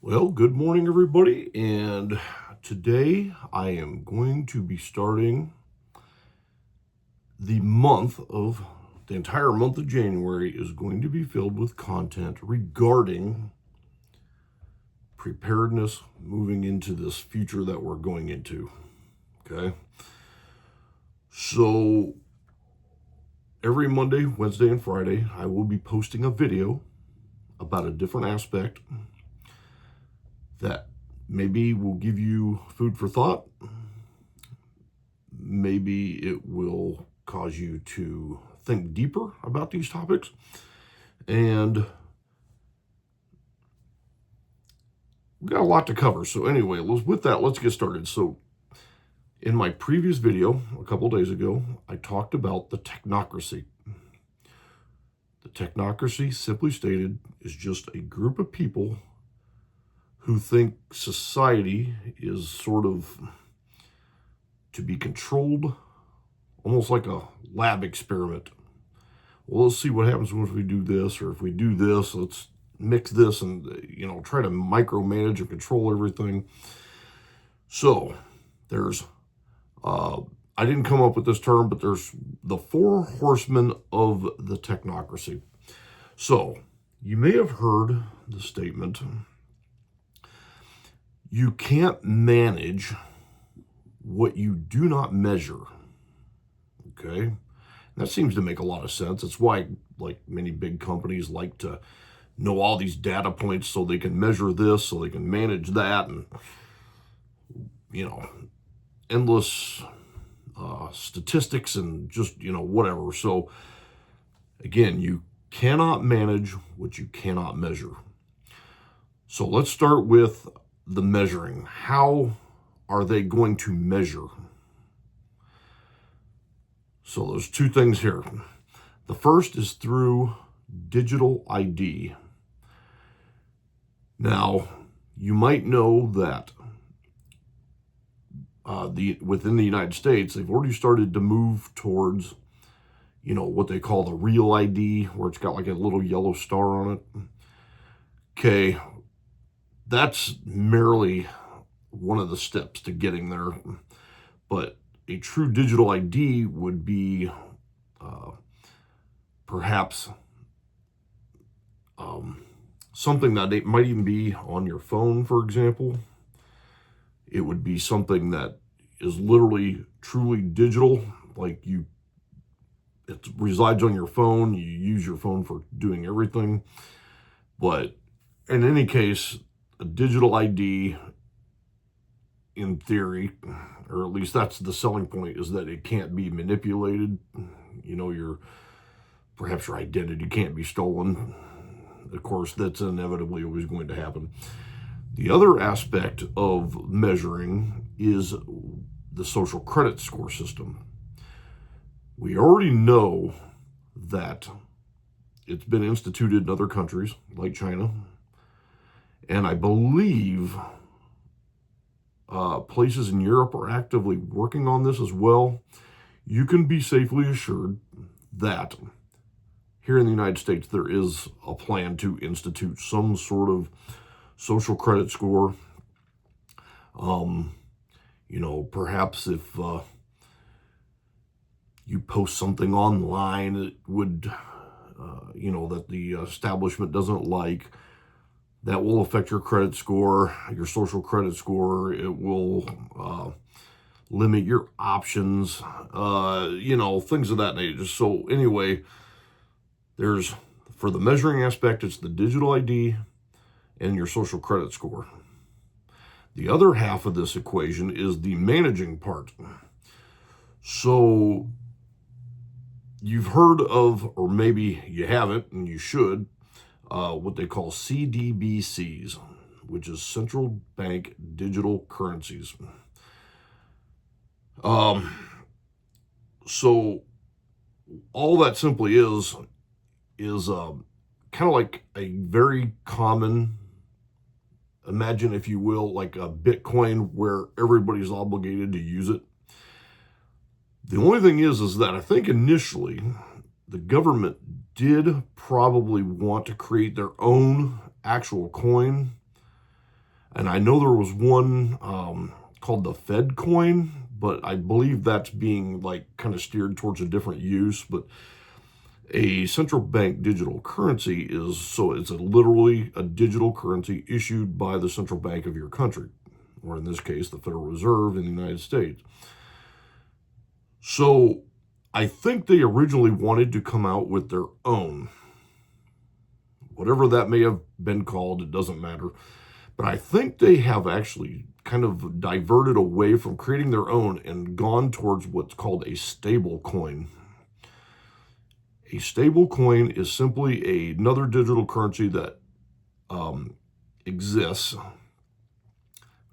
Well, good morning, everybody. And today I am going to be starting the entire month of January is going to be filled with content regarding preparedness moving into this future that we're going into. Okay. So every Monday, Wednesday, and Friday, I will be posting a video about a different aspect that maybe will give you food for thought. Maybe it will cause you to think deeper about these topics. And we got a lot to cover. So anyway, with that, let's get started. So in my previous video, a couple days ago, I talked about the technocracy. The technocracy, simply stated, is just a group of people who think society is sort of to be controlled, almost like a lab experiment. Well, let's see what happens if we do this, or if we do this, let's mix this and, try to micromanage and control everything. So there's, I didn't come up with this term, but there's the 4 horsemen of the technocracy. So you may have heard the statement, you can't manage what you do not measure. Okay. That seems to make a lot of sense. It's why, like, many big companies like to know all these data points so they can measure this, so they can manage that, and, endless statistics and just, whatever. So, again, you cannot manage what you cannot measure. So let's start with the measuring. How are they going to measure? So there's 2 things here. The first is through digital ID. Now, you might know that within the United States, they've already started to move towards, what they call the real ID, where it's got like a little yellow star on it. Okay, that's merely one of the steps to getting there. But a true digital ID would be perhaps something that it might even be on your phone, for example. It would be something that is literally truly digital, like it resides on your phone. You use your phone for doing everything. But in any case, a digital ID, in theory, or at least that's the selling point, is that it can't be manipulated. Perhaps your identity can't be stolen. Of course, that's inevitably always going to happen. The other aspect of measuring is the social credit score system. We already know that it's been instituted in other countries like China, and I believe places in Europe are actively working on this as well. You can be safely assured that here in the United States, there is a plan to institute some sort of social credit score. Perhaps if you post something online that would, that the establishment doesn't like, that will affect your credit score, your social credit score. It will limit your options, things of that nature. So anyway, for the measuring aspect, it's the digital ID and your social credit score. The other half of this equation is the managing part. So you've heard of, or maybe you haven't, and you should, what they call CBDCs, which is central bank digital currencies. So all that simply is kind of like a very common, imagine, if you will, like a Bitcoin where everybody's obligated to use it. The only thing is that I think initially the government did probably want to create their own actual coin, And I know there was one called the Fed coin, but I believe that's being like kind of steered towards a different use. But a central bank digital currency it's literally a digital currency issued by the central bank of your country, or in this case, the Federal Reserve in the United States. So I think they originally wanted to come out with their own. Whatever that may have been called, it doesn't matter. But I think they have actually kind of diverted away from creating their own and gone towards what's called a stable coin. A stable coin is simply another digital currency that exists,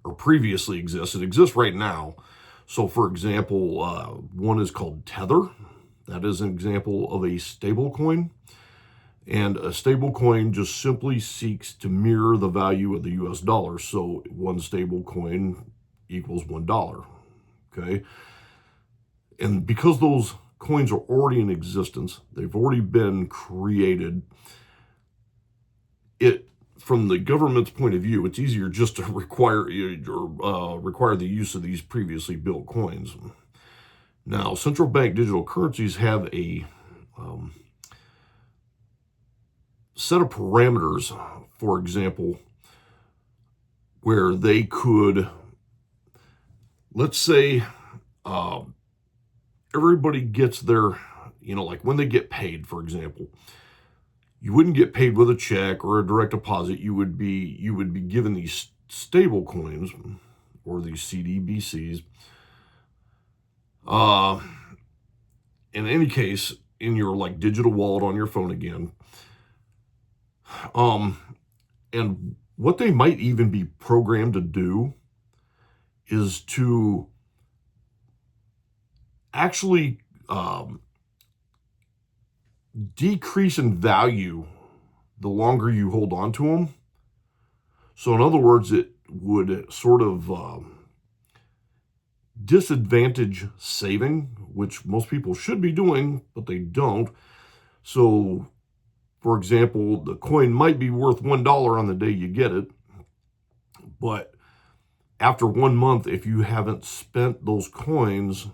or previously exists. It exists right now. So, for example, one is called Tether. That is an example of a stable coin. And a stable coin just simply seeks to mirror the value of the US dollar. So one stable coin equals $1. Okay. And because those coins are already in existence, they've already been created, from the government's point of view, it's easier just to require the use of these previously built coins. Now, central bank digital currencies have a set of parameters, for example, where they could, let's say, everybody gets their, like when they get paid, for example, you wouldn't get paid with a check or a direct deposit. You would be given these stable coins, or these CBDCs. In any case, in your like digital wallet on your phone again. And what they might even be programmed to do is to actually decrease in value the longer you hold on to them. So in other words, it would sort of disadvantage saving, which most people should be doing, but they don't. So, for example, the coin might be worth $1 on the day you get it, but after 1 month, if you haven't spent those coins,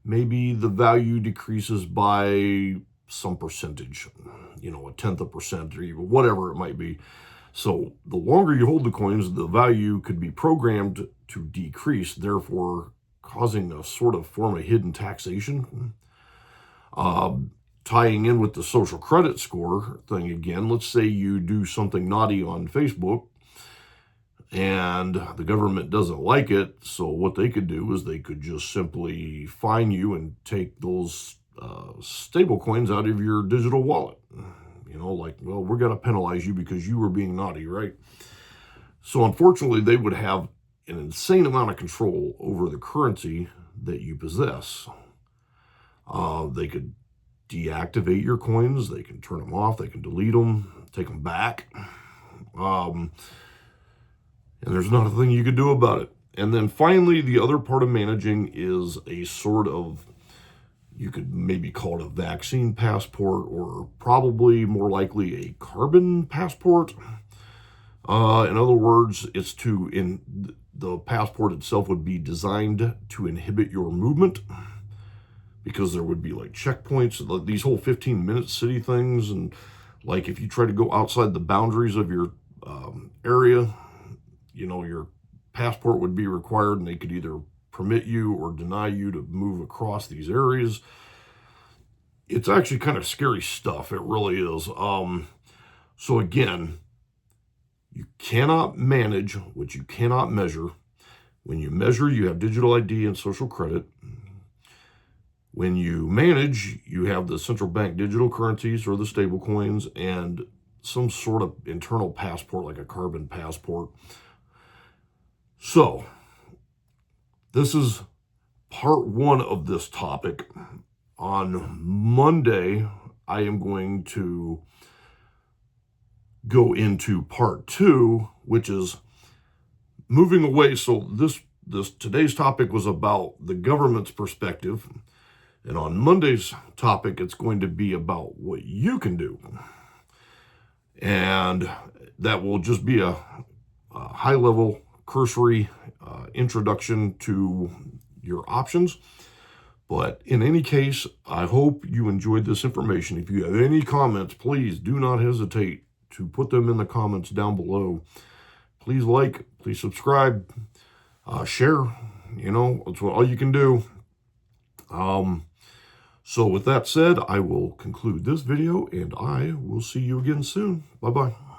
maybe the value decreases by some percentage, a tenth of a percent, or even whatever it might be. So the longer you hold the coins, the value could be programmed to decrease, therefore causing a sort of form of hidden taxation. Tying in with the social credit score thing again, let's say you do something naughty on Facebook and the government doesn't like it. So what they could do is they could just simply fine you and take those stable coins out of your digital wallet. Well, we're going to penalize you because you were being naughty, right? So unfortunately, they would have an insane amount of control over the currency that you possess. They could deactivate your coins, they can turn them off, they can delete them, take them back. And there's not a thing you could do about it. And then finally, the other part of managing is a sort of, you could maybe call it a vaccine passport, or probably more likely a carbon passport. In other words, the passport itself would be designed to inhibit your movement, because there would be like checkpoints, these whole 15-minute city things. And like if you try to go outside the boundaries of your area, your passport would be required, and they could either permit you or deny you to move across these areas. It's actually kind of scary stuff. It really is. So again, you cannot manage what you cannot measure. When you measure, you have digital ID and social credit. When you manage, you have the central bank digital currencies, or the stable coins, and some sort of internal passport like a carbon passport. So this is part one of this topic. On Monday, I am going to go into part two, which is moving away. So today's topic was about the government's perspective. And on Monday's topic, it's going to be about what you can do. And that will just be a high-level cursory introduction to your options. But in any case, I hope you enjoyed this information. If you have any comments, please do not hesitate to put them in the comments down below. Please like, please subscribe, share. You know, that's all you can do. So with that said, I will conclude this video, and I will see you again soon. Bye-bye.